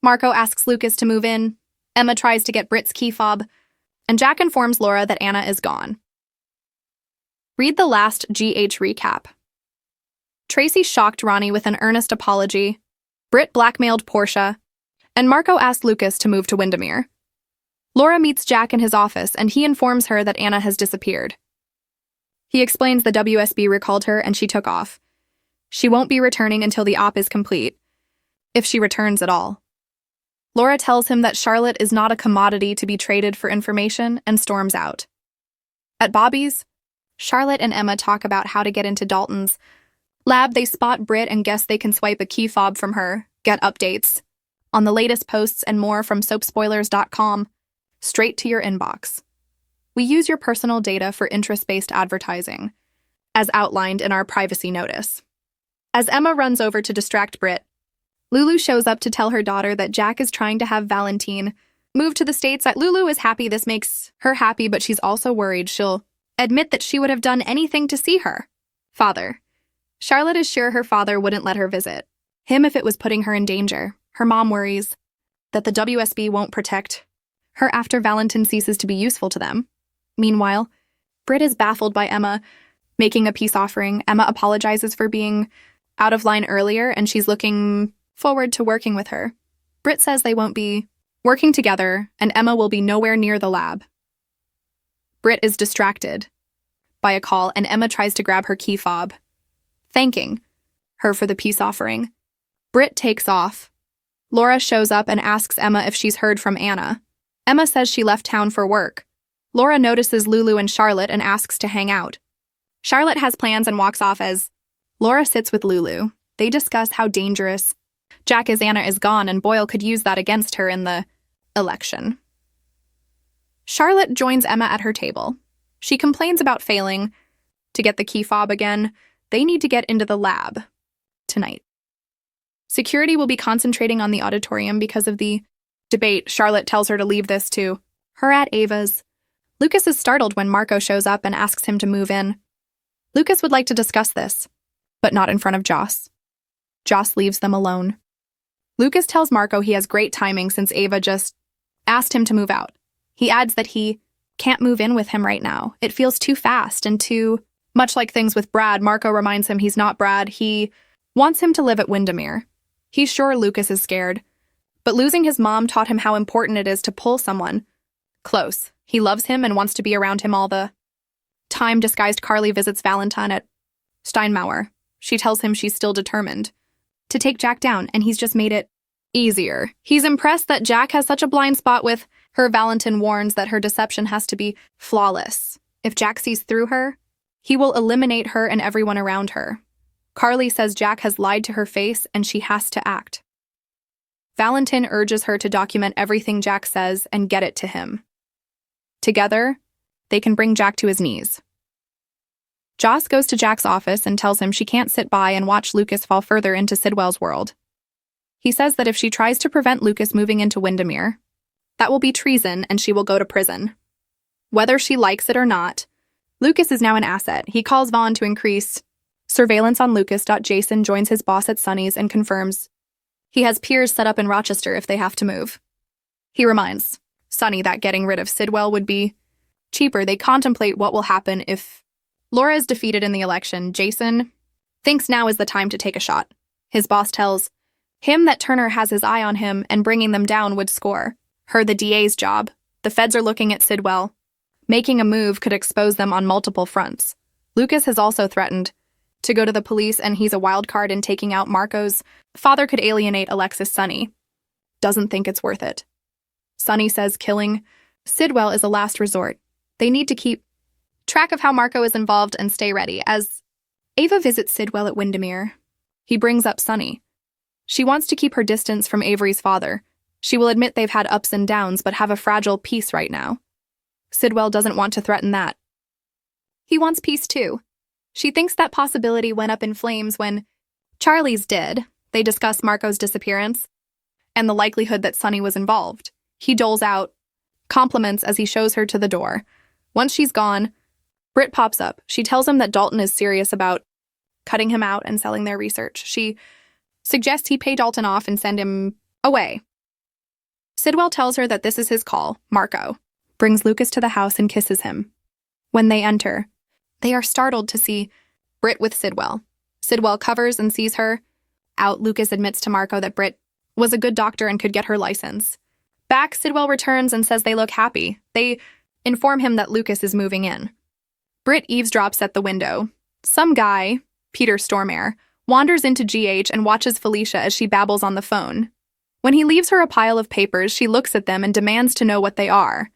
Marco asks Lucas to move in. Emma tries to get Britt's key fob, and Jack informs Laura that Anna is gone. Read the last GH recap. Tracy shocked Ronnie with an earnest apology. Britt blackmailed Portia, and Marco asked Lucas to move to Wyndemere. Laura meets Jack in his office, and he informs her that Anna has disappeared. He explains the WSB recalled her and she took off. She won't be returning until the op is complete, if she returns at all. Laura tells him that Charlotte is not a commodity to be traded for information and storms out. At Bobby's, Charlotte and Emma talk about how to get into Dalton's lab. They spot Britt and guess they can swipe a key fob from her, get updates on the latest posts and more from soapspoilers.com, straight to your inbox. We use your personal data for interest-based advertising, as outlined in our privacy notice. As Emma runs over to distract Britt, Lulu shows up to tell her daughter that Jack is trying to have Valentin move to the States. Lulu is happy this makes her happy, but she's also worried she'll admit that she would have done anything to see her father. Charlotte is sure her father wouldn't let her visit him if it was putting her in danger. Her mom worries that the WSB won't protect her after Valentin ceases to be useful to them. Meanwhile, Britt is baffled by Emma making a peace offering. Emma apologizes for being out of line earlier, and she's looking forward to working with her. Britt says they won't be working together, and Emma will be nowhere near the lab. Britt is distracted by a call, and Emma tries to grab her key fob, thanking her for the peace offering. Britt takes off. Laura shows up and asks Emma if she's heard from Anna. Emma says she left town for work. Laura notices Lulu and Charlotte and asks to hang out. Charlotte has plans and walks off as Laura sits with Lulu. They discuss how dangerous Jack is. Anna is gone, and Boyle could use that against her in the election. Charlotte joins Emma at her table. She complains about failing to get the key fob again. They need to get into the lab tonight. Security will be concentrating on the auditorium because of the debate. Charlotte tells her to leave this to her at Ava's. Lucas is startled when Marco shows up and asks him to move in. Lucas would like to discuss this, but not in front of Joss. Joss leaves them alone. Lucas tells Marco he has great timing since Ava just asked him to move out. He adds that he can't move in with him right now. It feels too fast and too much like things with Brad. Marco reminds him he's not Brad. He wants him to live at Wyndemere. He's sure Lucas is scared, but losing his mom taught him how important it is to pull someone close. He loves him and wants to be around him all the time. Disguised Carly visits Valentin at Steinmauer. She tells him she's still determined to take Jack down, and he's just made it easier. He's impressed that Jack has such a blind spot with her. Valentin warns that her deception has to be flawless. If Jack sees through her, he will eliminate her and everyone around her. Carly says Jack has lied to her face and she has to act. Valentin urges her to document everything Jack says and get it to him. Together, they can bring Jack to his knees. Joss goes to Jack's office and tells him she can't sit by and watch Lucas fall further into Sidwell's world. He says that if she tries to prevent Lucas moving into Wyndemere, that will be treason and she will go to prison. Whether she likes it or not, Lucas is now an asset. He calls Vaughn to increase surveillance on Lucas. Jason joins his boss at Sunny's and confirms he has piers set up in Rochester if they have to move. He reminds Sunny that getting rid of Sidwell would be cheaper. They contemplate what will happen if Laura is defeated in the election. Jason thinks now is the time to take a shot. His boss tells him that Turner has his eye on him and bringing them down would score her the DA's job. The feds are looking at Sidwell. Making a move could expose them on multiple fronts. Lucas has also threatened to go to the police, and he's a wild card in taking out Marco's father. Could alienate Alexis. Sunny doesn't think it's worth it. Sunny says killing Sidwell is a last resort. They need to keep track of how Marco is involved and stay ready. As Ava visits Sidwell at Wyndemere, he brings up Sunny. She wants to keep her distance from Avery's father. She will admit they've had ups and downs but have a fragile peace right now. Sidwell doesn't want to threaten that. He wants peace too. She thinks that possibility went up in flames when Charlie's did. They discuss Marco's disappearance and the likelihood that Sunny was involved. He doles out compliments as he shows her to the door. Once she's gone, Britt pops up. She tells him that Dalton is serious about cutting him out and selling their research. She suggests he pay Dalton off and send him away. Sidwell tells her that this is his call, Marco, brings Lucas to the house and kisses him. When they enter, they are startled to see Britt with Sidwell. Sidwell covers and sees her. Out, Lucas admits to Marco that Britt was a good doctor and could get her license. Back, Sidwell returns and says they look happy. They inform him that Lucas is moving in. Britt eavesdrops at the window. Some guy, Peter Stormare, wanders into GH and watches Felicia as she babbles on the phone. When he leaves her a pile of papers, she looks at them and demands to know what they are.